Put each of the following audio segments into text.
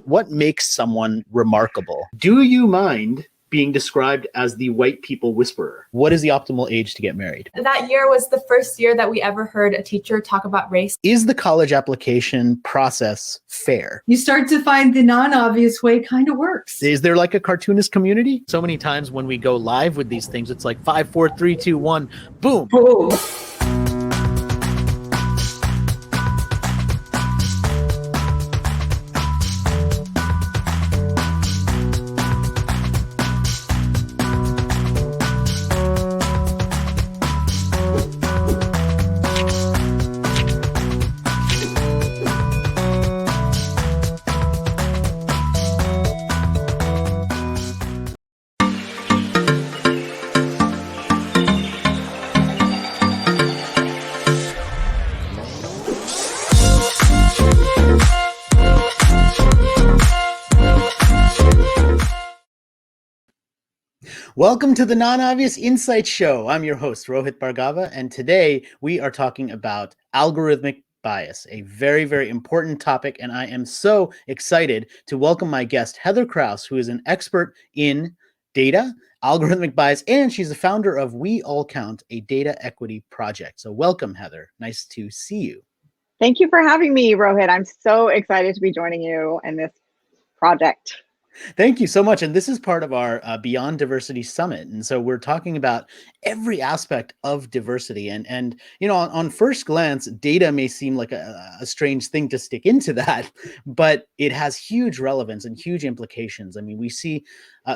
what makes someone remarkable? Do you mind being described as the white people whisperer? What is the optimal age to get married? That year was the first year that we ever heard a teacher talk about race. Is the college application process fair? You start to find the non-obvious way kind of works. Is there like a cartoonist community? So many times when we go live with these things, it's like 5, 4, 3, 2, 1, boom. Boom. Welcome to the Non-Obvious Insights Show. I'm your host, Rohit Bhargava, and today we are talking about algorithmic bias, a very, very important topic, and I am so excited to welcome my guest, Heather Krause, who is an expert in data, algorithmic bias, and she's the founder of We All Count, a data equity project. So welcome, Heather. Nice to see you. Thank you for having me, Rohit. I'm so excited to be joining you in this project. Thank you so much. And this is part of our Beyond Diversity Summit. And so we're talking about every aspect of diversity. And you know, on first glance, data may seem like a strange thing to stick into that, but it has huge relevance and huge implications. I mean, we see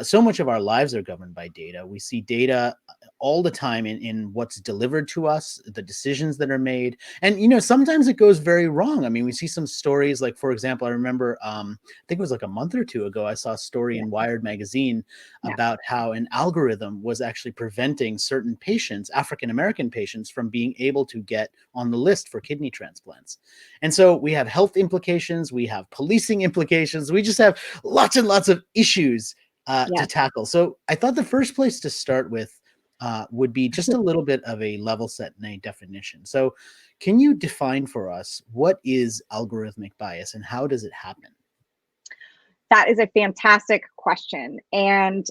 so much of our lives are governed by data. We see data all the time in what's delivered to us, the decisions that are made. And, you know, sometimes it goes very wrong. I mean, we see some stories like, for example, I remember, I think it was like a month or two ago, I saw a story in Wired magazine about how an algorithm was actually preventing certain patients, African-American patients, from being able to get on the list for kidney transplants. And so we have health implications, we have policing implications, we just have lots and lots of issues to tackle. So I thought the first place to start with would be just a little bit of a level set and a definition. So can you define for us what is algorithmic bias and how does it happen? That is a fantastic question. And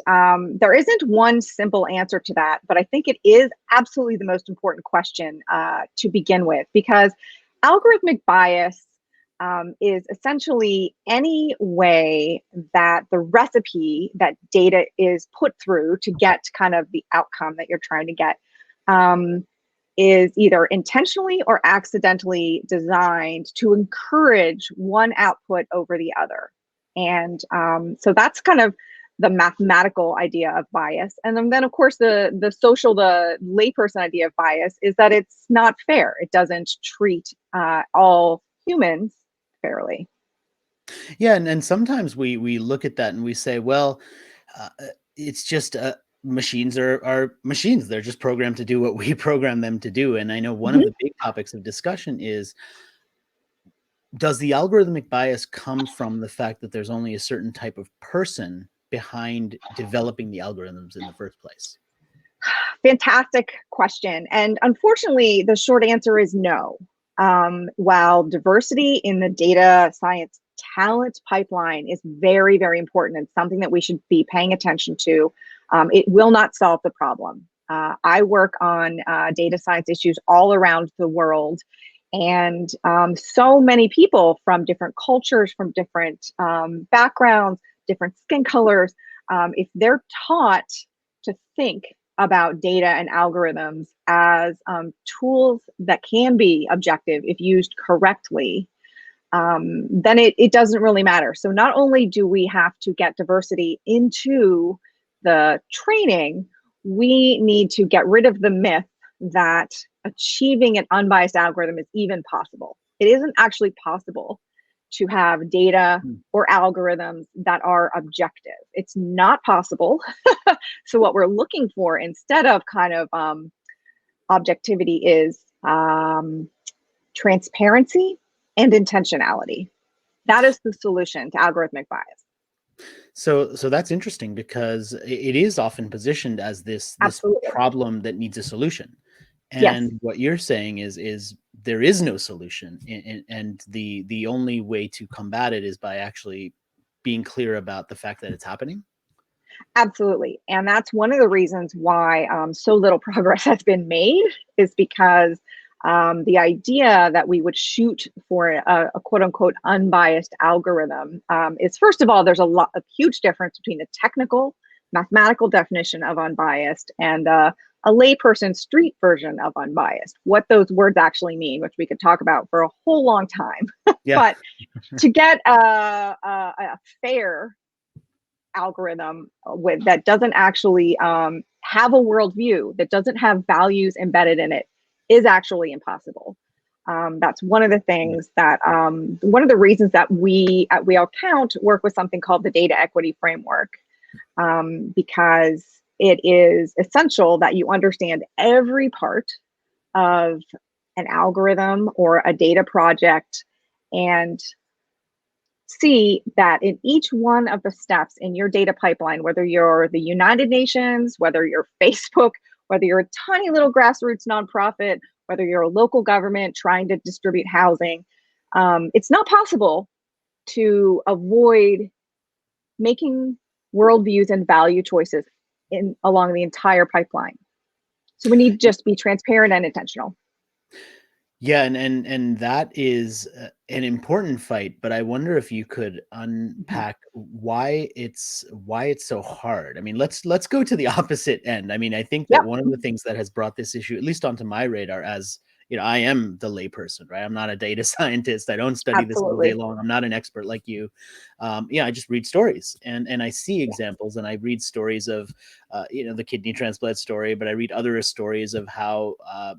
there isn't one simple answer to that, but I think it is absolutely the most important question to begin with, because algorithmic bias is essentially any way that the recipe that data is put through to get kind of the outcome that you're trying to get is either intentionally or accidentally designed to encourage one output over the other. And so that's kind of the mathematical idea of bias. And then of course, the social, the layperson idea of bias is that it's not fair. It doesn't treat all humans fairly. Yeah, and sometimes we look at that and we say, well, it's just machines are machines. They're just programmed to do what we program them to do. And I know one of the big topics of discussion is, does the algorithmic bias come from the fact that there's only a certain type of person behind developing the algorithms in the first place? Fantastic question. And unfortunately, the short answer is no. While diversity in the data science talent pipeline is very, very important and something that we should be paying attention to, it will not solve the problem. I work on data science issues all around the world, and so many people from different cultures, from different backgrounds, different skin colors, if they're taught to think about data and algorithms as tools that can be objective if used correctly, then it doesn't really matter. So not only do we have to get diversity into the training, we need to get rid of the myth that achieving an unbiased algorithm is even possible. It isn't actually possible to have data or algorithms that are objective. It's not possible. So what we're looking for instead of kind of objectivity is transparency and intentionality. That is the solution to algorithmic bias. So that's interesting because it is often positioned as this problem that needs a solution. And what you're saying is there is no solution, and the only way to combat it is by actually being clear about the fact that it's happening? Absolutely. And that's one of the reasons why so little progress has been made, is because the idea that we would shoot for a quote unquote unbiased algorithm is, first of all, there's a huge difference between the technical mathematical definition of unbiased and a layperson street version of unbiased, what those words actually mean, which we could talk about for a whole long time. Yeah. But to get a fair algorithm that doesn't actually have a worldview, that doesn't have values embedded in it, is actually impossible. That's one of the things that, one of the reasons that we at We All Count work with something called the data equity framework, because it is essential that you understand every part of an algorithm or a data project, and see that in each one of the steps in your data pipeline, whether you're the United Nations, whether you're Facebook, whether you're a tiny little grassroots nonprofit, whether you're a local government trying to distribute housing, it's not possible to avoid making worldviews and value choices along the entire pipeline. So we need to just be transparent and intentional. Yeah, and that is an important fight, but I wonder if you could unpack why it's so hard. I mean, let's go to the opposite end. I mean, I think that Yep. one of the things that has brought this issue, at least onto my radar, as you know, I am the layperson, right? I'm not a data scientist. I don't study this all day Absolutely. long. I'm not an expert like you. Yeah, I just read stories and I see examples, and I read stories of you know, the kidney transplant story, but I read other stories of how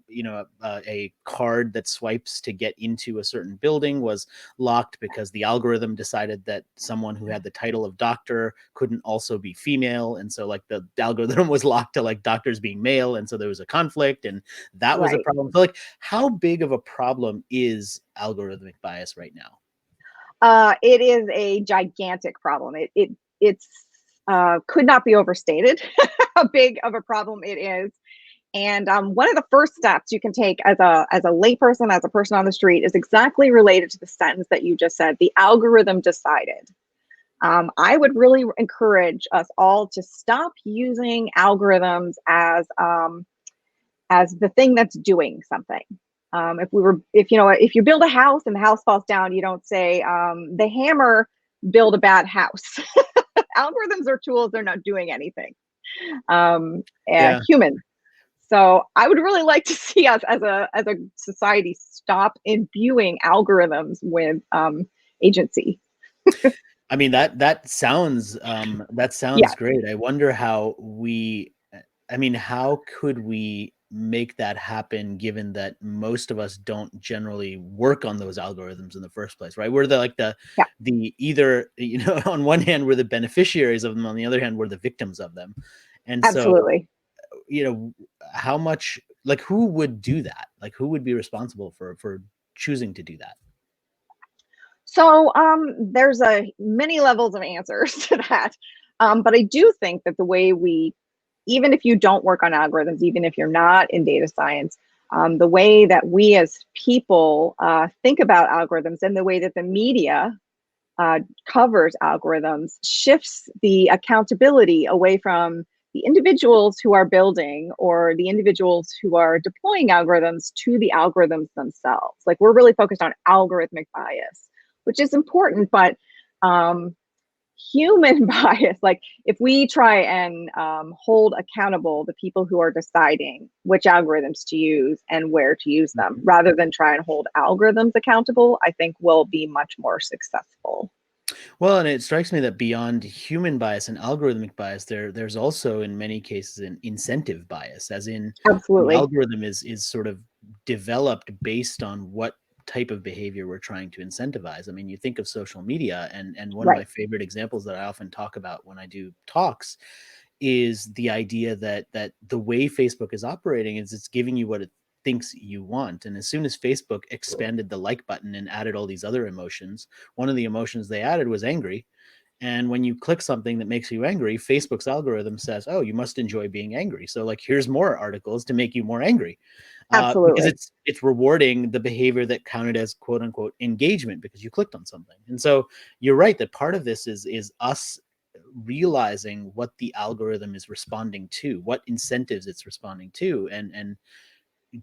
you know, a card that swipes to get into a certain building was locked because the algorithm decided that someone who had the title of doctor couldn't also be female, and so like the algorithm was locked to like doctors being male, and so there was a conflict, and that was a Right. problem. So like, how big of a problem is algorithmic bias right now? It is a gigantic problem. It's could not be overstated how big of a problem it is. And one of the first steps you can take as a layperson, as a person on the street, is exactly related to the sentence that you just said. The algorithm decided. I would really encourage us all to stop using algorithms as the thing that's doing something. If you build a house and the house falls down, you don't say the hammer built a bad house. Algorithms are tools; they're not doing anything. Yeah. Human. So I would really like to see us as a society stop imbuing algorithms with agency. I mean, that sounds Yeah. great. I wonder how I mean, how could we make that happen, given that most of us don't generally work on those algorithms in the first place, right? We're Yeah. the either, you know, on one hand, we're the beneficiaries of them, on the other hand, we're the victims of them. And so, Absolutely. you know, how much, like, who would do that? Like, who would be responsible for choosing to do that? So there's many levels of answers to that. But I do think that the way even if you don't work on algorithms, even if you're not in data science, the way that we as people think about algorithms and the way that the media covers algorithms shifts the accountability away from the individuals who are building or the individuals who are deploying algorithms to the algorithms themselves. Like, we're really focused on algorithmic bias, which is important, but human bias, like if we try and hold accountable the people who are deciding which algorithms to use and where to use them, Mhm. rather than try and hold algorithms accountable, I think we'll be much more successful. Well, and it strikes me that beyond human bias and algorithmic bias, there's also in many cases an incentive bias, as in the Absolutely. algorithm is sort of developed based on what type of behavior we're trying to incentivize. I mean, you think of social media, and one of my Right. favorite examples that I often talk about when I do talks is the idea that the way Facebook is operating is it's giving you what it thinks you want. And as soon as Facebook expanded the like button and added all these other emotions, one of the emotions they added was angry. And when you click something that makes you angry, Facebook's algorithm says, oh, you must enjoy being angry. So like, here's more articles to make you more angry. Because Absolutely. it's rewarding the behavior that counted as quote unquote engagement because you clicked on something. And so you're right that part of this is us realizing what the algorithm is responding to, what incentives it's responding to, and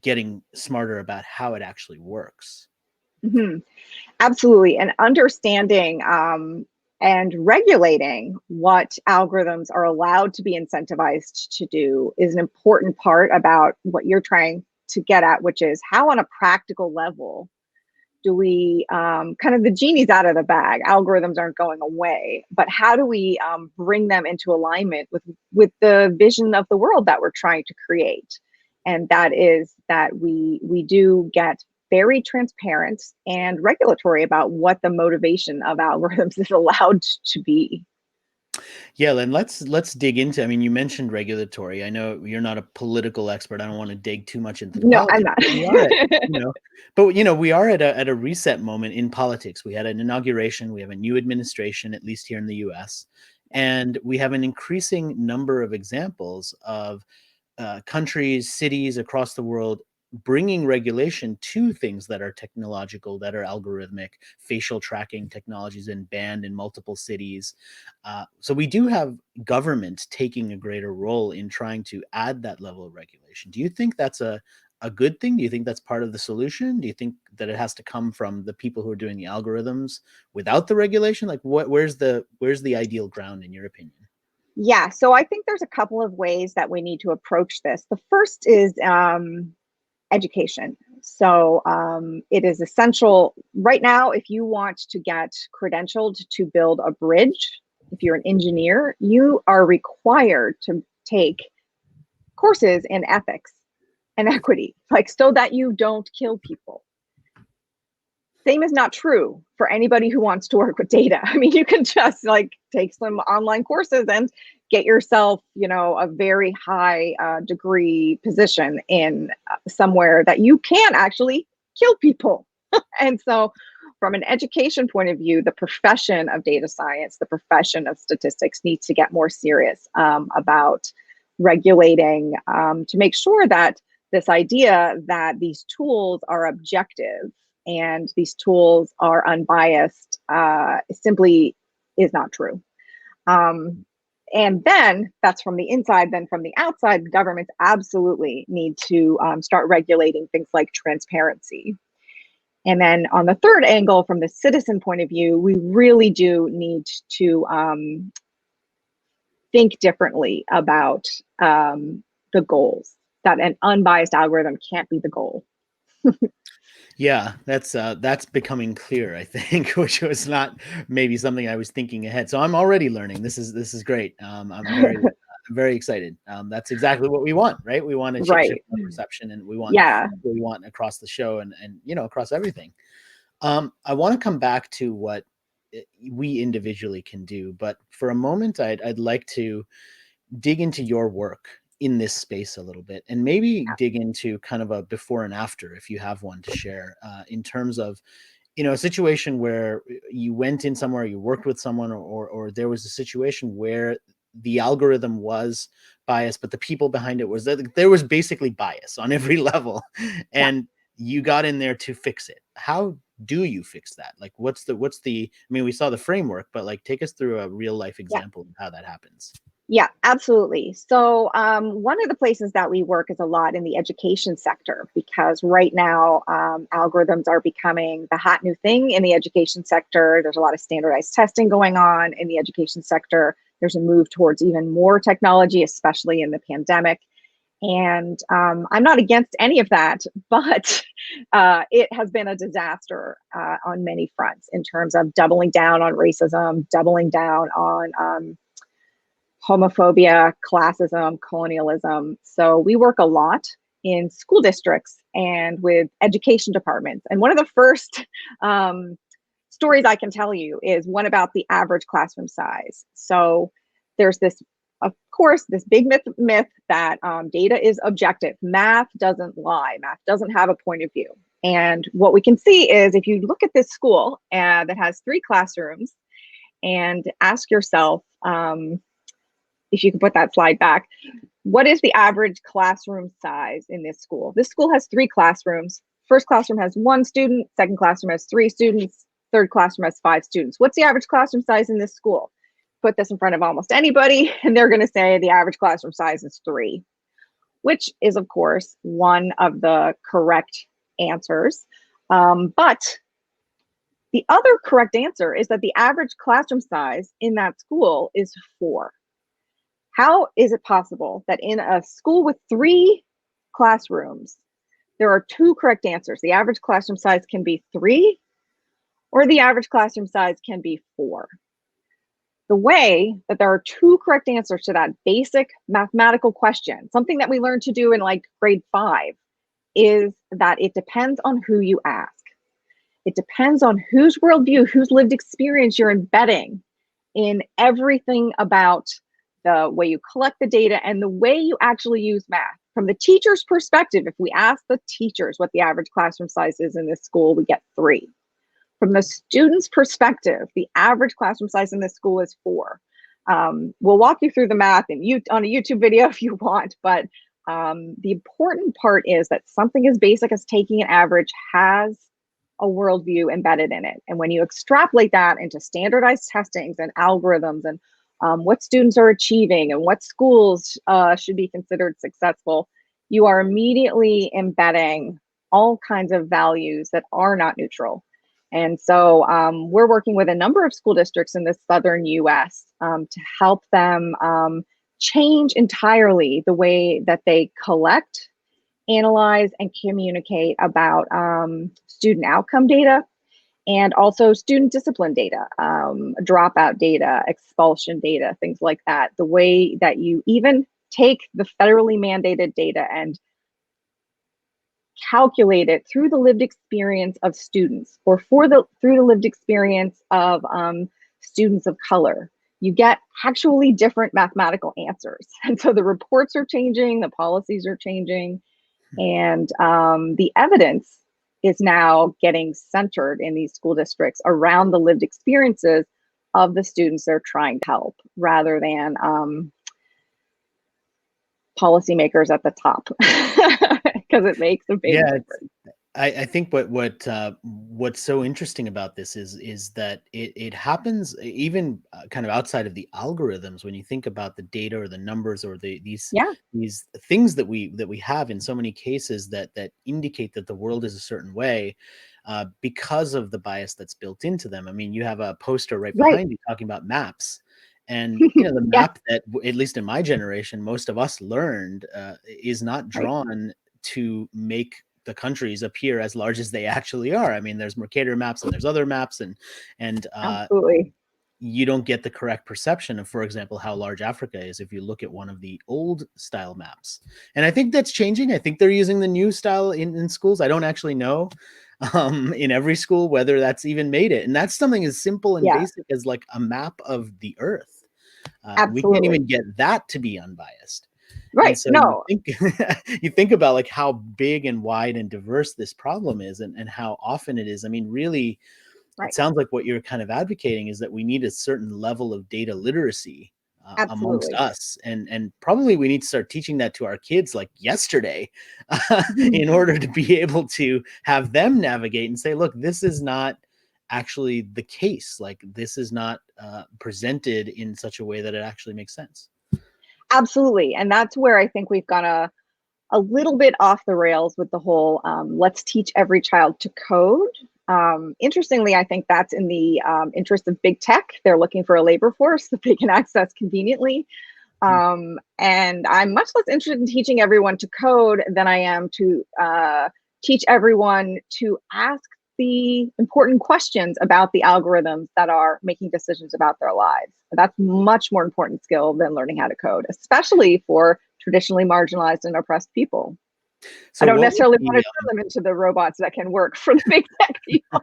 getting smarter about how it actually works. Mhm. Absolutely. And understanding and regulating what algorithms are allowed to be incentivized to do is an important part about what you're trying to get at, which is how on a practical level do we kind of, the genie's out of the bag, algorithms aren't going away, but how do we bring them into alignment with the vision of the world that we're trying to create? And that is that we do get very transparent and regulatory about what the motivation of algorithms is allowed to be. Yeah, Len, let's dig into, I mean, you mentioned regulatory. I know you're not a political expert. I don't want to dig too much into the No, I'm politics. not. We are at, but we are at a reset moment in politics. We had an inauguration, we have a new administration, at least here in the US, and we have an increasing number of examples of countries, cities across the world bringing regulation to things that are technological, that are algorithmic. Facial tracking technologies been banned in multiple cities. So we do have government taking a greater role in trying to add that level of regulation. Do you think that's a good thing? Do you think that's part of the solution? Do you think that it has to come from the people who are doing the algorithms without the regulation? Like, where's the ideal ground in your opinion? Yeah, so I think there's a couple of ways that we need to approach this. The first is education. So it is essential right now, if you want to get credentialed to build a bridge, if you're an engineer, you are required to take courses in ethics and equity, like so that you don't kill people. Same is not true for anybody who wants to work with data. I mean, you can just like take some online courses and get yourself, a very high degree position in somewhere that you can actually kill people. And so from an education point of view, the profession of data science, the profession of statistics needs to get more serious about regulating to make sure that this idea that these tools are objective and these tools are unbiased simply is not true. And then that's from the inside. Then from the outside, governments absolutely need to start regulating things like transparency. And then on the third angle, from the citizen point of view, we really do need to think differently about the goals, that an unbiased algorithm can't be the goal. Yeah, that's becoming clear, I think, which was not maybe something I was thinking ahead. So I'm already learning. This is great. I'm very excited. That's exactly what we want, right? We want to shift Right. our perception, and we want Yeah. what we want across the show, and across everything. I want to come back to what we individually can do, but for a moment, I'd like to dig into your work in this space a little bit, and maybe dig into kind of a before and after, if you have one to share, in terms of a situation where you went in somewhere, you worked with someone, or there was a situation where the algorithm was biased, but the people behind it was that there was basically bias on every level, and you got in there to fix it. How do you fix that? Like, what's the I mean, we saw the framework, but like, take us through a real life Yeah. example of how that happens. Yeah, absolutely. So one of the places that we work is a lot in the education sector, because right now algorithms are becoming the hot new thing in the education sector. There's a lot of standardized testing going on in the education sector. There's a move towards even more technology, especially in the pandemic. And I'm not against any of that, but it has been a disaster on many fronts in terms of doubling down on racism, doubling down on homophobia, classism, colonialism. So we work a lot in school districts and with education departments. And one of the first stories I can tell you is one about the average classroom size. So there's this, of course, this big myth that data is objective. Math doesn't lie. Math doesn't have a point of view. And what we can see is if you look at this school that has 3 classrooms, and ask yourself, if you can put that slide back, what is the average classroom size in this school? This school has 3 classrooms. First classroom has 1 student, second classroom has 3 students, third classroom has 5 students. What's the average classroom size in this school? Put this in front of almost anybody, and they're going to say the average classroom size is 3, which is, of course, one of the correct answers. But the other correct answer is that the average classroom size in that school is 4. How is it possible that in a school with 3 classrooms, there are 2 correct answers? The average classroom size can be 3, or the average classroom size can be 4. The way that there are 2 correct answers to that basic mathematical question, something that we learned to do in like grade 5, is that it depends on who you ask. It depends on whose worldview, whose lived experience you're embedding in everything about the way you collect the data and the way you actually use math. From the teacher's perspective, if we ask the teachers what the average classroom size is in this school, we get 3. From the student's perspective, the average classroom size in this school is 4. We'll walk you through the math on a YouTube video if you want, but the important part is that something as basic as taking an average has a worldview embedded in it. And when you extrapolate that into standardized testings and algorithms and what students are achieving and what schools should be considered successful, you are immediately embedding all kinds of values that are not neutral. And so we're working with a number of school districts in the southern US to help them change entirely the way that they collect, analyze, and communicate about student outcome data, and also student discipline data, dropout data, expulsion data, things like that. The way that you even take the federally mandated data and calculate it through the lived experience of students, or through the lived experience of students of color, you get actually different mathematical answers. And so the reports are changing, the policies are changing, and the evidence is now getting centered in these school districts around the lived experiences of the students they're trying to help, rather than policymakers at the top, because it makes a big difference. I think what's so interesting about this is that it happens even kind of outside of the algorithms. When you think about the data or the numbers or these things that we have in so many cases that indicate that the world is a certain way, because of the bias that's built into them. I mean, you have a poster right behind you talking about maps. And the map that, at least in my generation, most of us learned is not drawn to make the countries appear as large as they actually are. I mean, there's Mercator maps and there's other maps, and absolutely, you don't get the correct perception of, for example, how large Africa is if you look at one of the old style maps. And I think that's changing. I think they're using the new style in schools. I don't actually know in every school whether that's even made it. And that's something as simple and basic as like a map of the earth. We can't even get that to be unbiased. Right. And so no. you think about like how big and wide and diverse this problem is, and how often it is. I mean, really, it sounds like what you're kind of advocating is that we need a certain level of data literacy amongst us. And probably we need to start teaching that to our kids like yesterday in order to be able to have them navigate and say, look, this is not actually the case. Like, this is not presented in such a way that it actually makes sense. Absolutely. And that's where I think we've gone a little bit off the rails with the whole let's teach every child to code. Interestingly, I think that's in the interest of big tech. They're looking for a labor force that they can access conveniently. And I'm much less interested in teaching everyone to code than I am to teach everyone to ask the important questions about the algorithms that are making decisions about their lives. That's much more important skill than learning how to code, especially for traditionally marginalized and oppressed people. So I don't necessarily want to turn them into the robots that can work for the big tech people.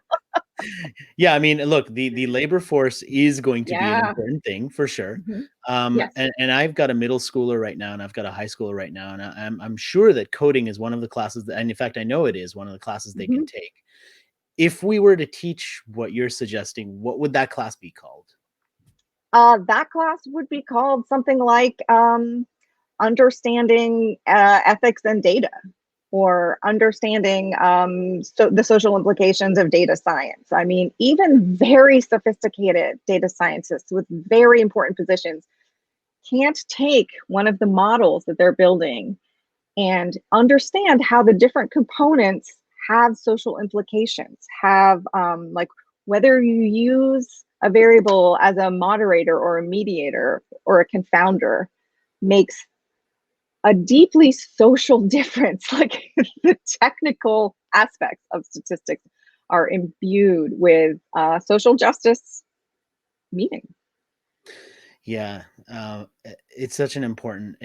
Yeah, I mean, look, the labor force is going to be an important thing for sure. And I've got a middle schooler right now, and I've got a high schooler right now, and I'm sure that coding is one of the classes that, and in fact, I know it is one of the classes they can take. If we were to teach what you're suggesting, what would that class be called? That class would be called something like understanding ethics and data, or understanding the social implications of data science. I mean, even very sophisticated data scientists with very important positions can't take one of the models that they're building and understand how the different components have social implications, have like whether you use a variable as a moderator or a mediator or a confounder makes a deeply social difference. Like the technical aspects of statistics are imbued with social justice meaning. Yeah, it's such an important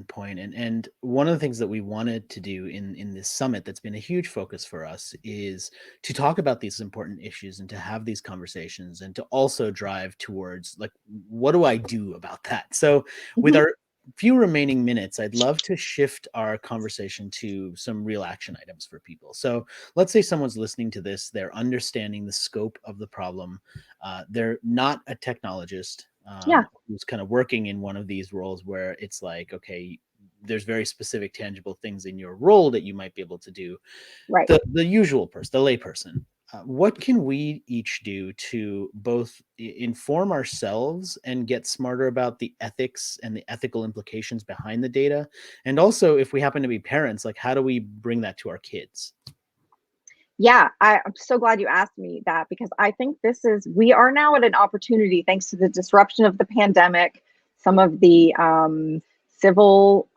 point, and one of the things that we wanted to do in this summit that's been a huge focus for us is to talk about these important issues and to have these conversations and to also drive towards like what do I do about that? So with our few remaining minutes, I'd love to shift our conversation to some real action items for people. So let's say someone's listening to this, they're understanding the scope of the problem, they're not a technologist, Yeah. who's kind of working in one of these roles where it's like, okay, there's very specific, tangible things in your role that you might be able to do. Right. The usual person, the layperson, what can we each do to both inform ourselves and get smarter about the ethics and the ethical implications behind the data? And also, if we happen to be parents, like how do we bring that to our kids? Yeah, I'm so glad you asked me that, because I think we are now at an opportunity, thanks to the disruption of the pandemic, some of the civil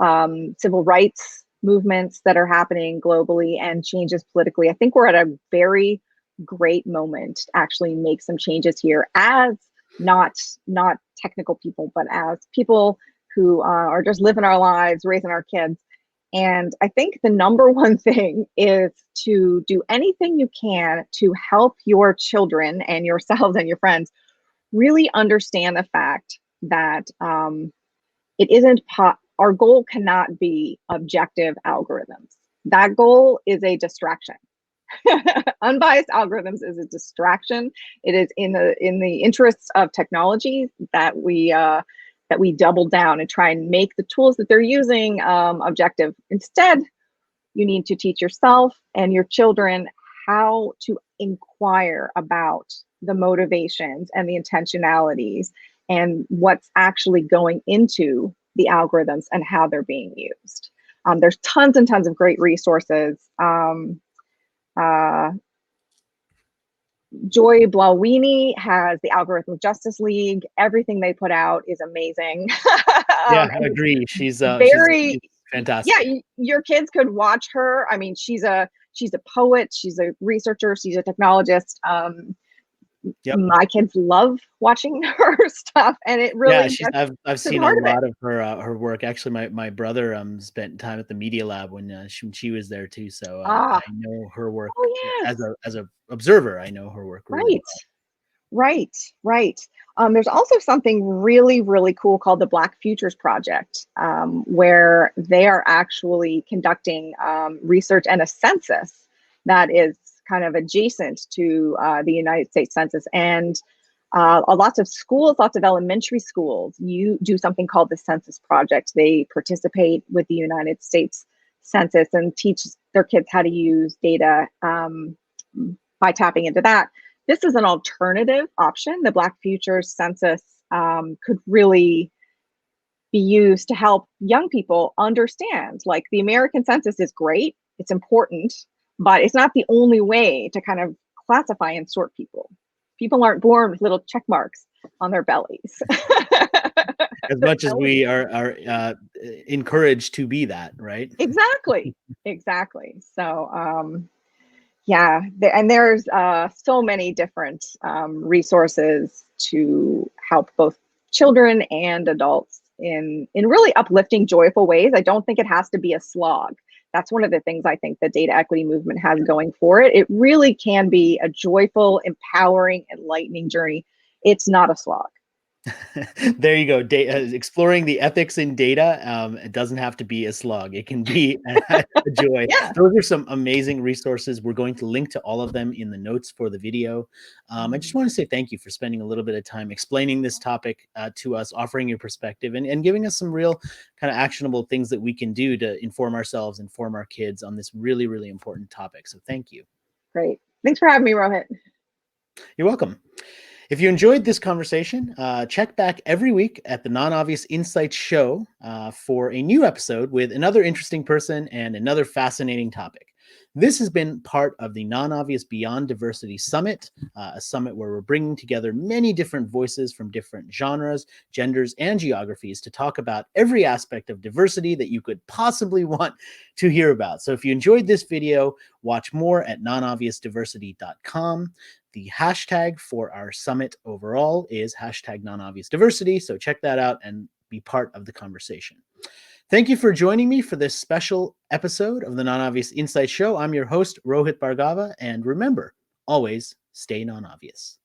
rights movements that are happening globally and changes politically. I think we're at a very great moment to actually make some changes here as not technical people, but as people who are just living our lives, raising our kids. And I think the number one thing is to do anything you can to help your children and yourselves and your friends really understand the fact that it isn't, our goal cannot be objective algorithms. That goal is a distraction. Unbiased algorithms is a distraction. It is in the interests of technology that we double down and try and make the tools that they're using objective. Instead, you need to teach yourself and your children how to inquire about the motivations and the intentionalities and what's actually going into the algorithms and how they're being used. There's tons and tons of great resources. Joy Blawini has the Algorithmic Justice League. Everything they put out is amazing. Yeah, I agree. She's fantastic. Yeah, your kids could watch her. I mean, she's a poet, she's a researcher, she's a technologist. Yep. My kids love watching her stuff, and it really I've seen a lot of her work. Actually, my brother spent time at the Media Lab when she was there too. So I know her work as a observer. I know her work really well. Right. There's also something really, really cool called the Black Futures Project, where they are actually conducting research and a census that is kind of adjacent to the United States Census. And lots of schools, lots of elementary schools, you do something called the Census Project. They participate with the United States Census and teach their kids how to use data by tapping into that. This is an alternative option. The Black Futures Census could really be used to help young people understand, like, the American Census is great, it's important, but it's not the only way to kind of classify and sort people. People aren't born with little check marks on their bellies. As much as we are encouraged to be that, right? Exactly. So, yeah, and there's so many different resources to help both children and adults in really uplifting, joyful ways. I don't think it has to be a slog. That's one of the things I think the data equity movement has going for it. It really can be a joyful, empowering, enlightening journey. It's not a slog. There you go. Exploring the ethics in data. It doesn't have to be a slog. It can be a joy. Yeah. Those are some amazing resources. We're going to link to all of them in the notes for the video. I just want to say thank you for spending a little bit of time explaining this topic to us, offering your perspective, and giving us some real kind of actionable things that we can do to inform ourselves, inform our kids on this really, really important topic. So thank you. Great. Thanks for having me, Rohit. You're welcome. If you enjoyed this conversation, check back every week at the Non-Obvious Insights show for a new episode with another interesting person and another fascinating topic. This has been part of the Non-Obvious Beyond Diversity Summit, a summit where we're bringing together many different voices from different genres, genders, and geographies to talk about every aspect of diversity that you could possibly want to hear about. So if you enjoyed this video, watch more at nonobviousdiversity.com. The hashtag for our summit overall is #nonobviousdiversity. So check that out and be part of the conversation. Thank you for joining me for this special episode of the Non-Obvious Insights Show. I'm your host, Rohit Bhargava. And remember, always stay non-obvious.